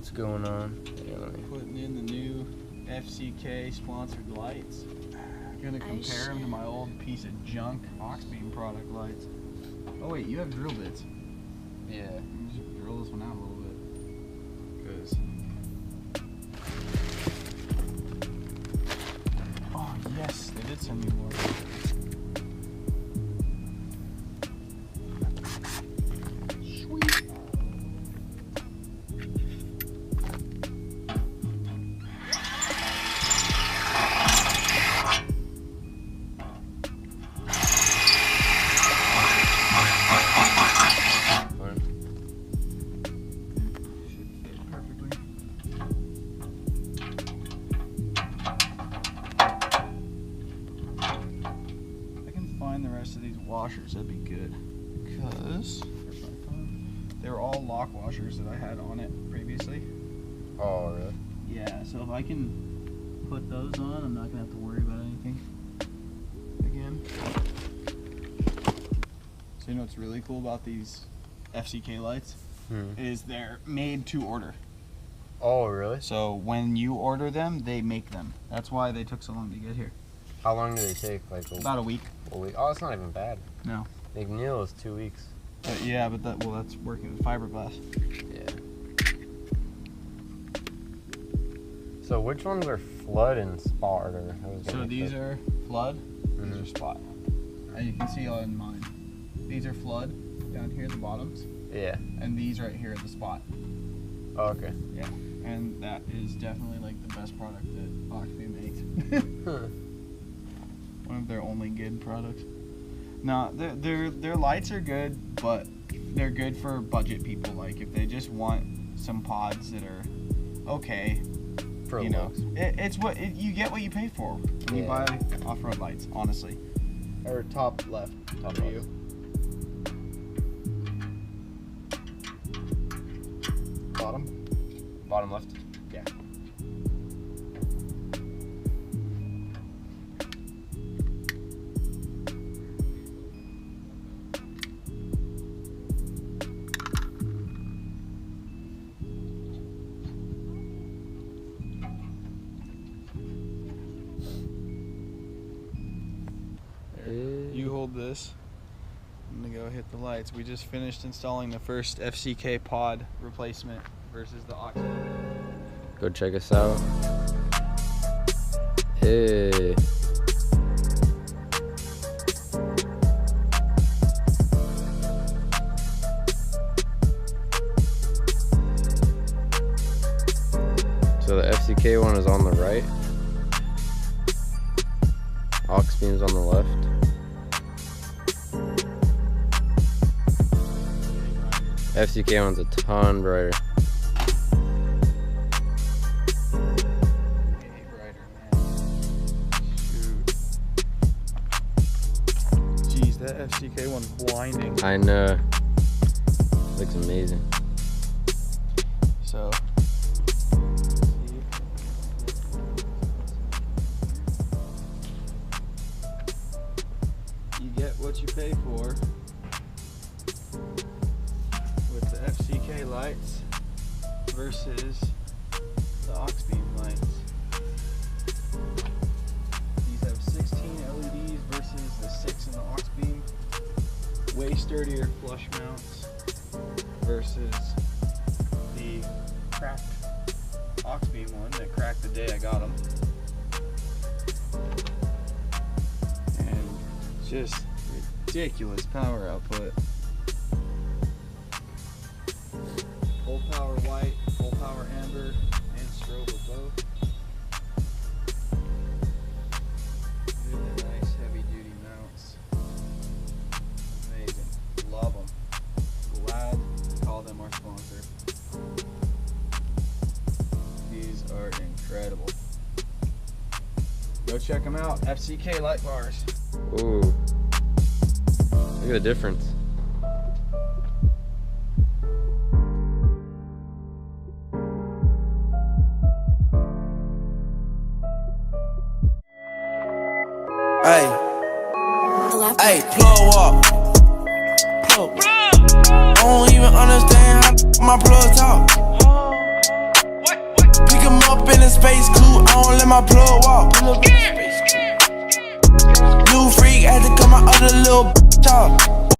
what's going on. Yeah, Putting in the new FCK sponsored lights. I'm gonna compare them to my old piece of junk Auxbeam product lights. Oh wait, you have drill bits. Yeah. You just drill this one out a little bit. Cause oh yes, they did send me more. The rest of these washers, that'd be good, because they're all lock washers that I had on it previously. Oh, really? Yeah, so if I can put those on, I'm not gonna have to worry about anything again. So you know what's really cool about these FCK lights is they're made to order. Oh, really? So when you order them, they make them. That's why they took so long to get here. How long do they take? Like about a week. A week? Oh, it's not even bad. No. McNeil is 2 weeks. Yeah, but that's working with fiberglass. Yeah. So which ones are flood and spot? Or so these are flood. These are spot. And you can see on mine. These are flood down here at the bottoms. Yeah. And these right here at the spot. Oh, okay. Yeah. And that is definitely like the best product that Auxbeam makes. One of their only good products. No, their lights are good, but they're good for budget people. Like if they just want some pods that are okay, for you know, it's what you get what you pay for when you buy off-road lights. Honestly, or top left, top for you. Bottom left. Yeah. You hold this. I'm gonna go hit the lights. We just finished installing the first FCK pod replacement versus the Auxbeam. Go check us out. Hey. So the FCK one is on the right. Auxbeam's on the left. FCK one's a ton brighter. Way brighter, man. Shoot. Jeez, that FCK one's blinding. I know. Looks amazing. So. You get what you pay for with the FCK lights versus the Auxbeam lights. These have 16 LEDs versus the 6 in the Auxbeam. Way sturdier flush mounts versus the cracked Auxbeam one that cracked the day I got them. And just ridiculous power output. Full power white, full power amber, and strobe of both. Really nice heavy duty mounts. Amazing. Love them. Glad to call them our sponsor. These are incredible. Go check them out. FCK light bars. Ooh. Look at the difference. Hey, hey, plug up. I don't even understand how my plug talk. a space coupe, I don't let my plug walk. New freak, had to cut my other little bitch off.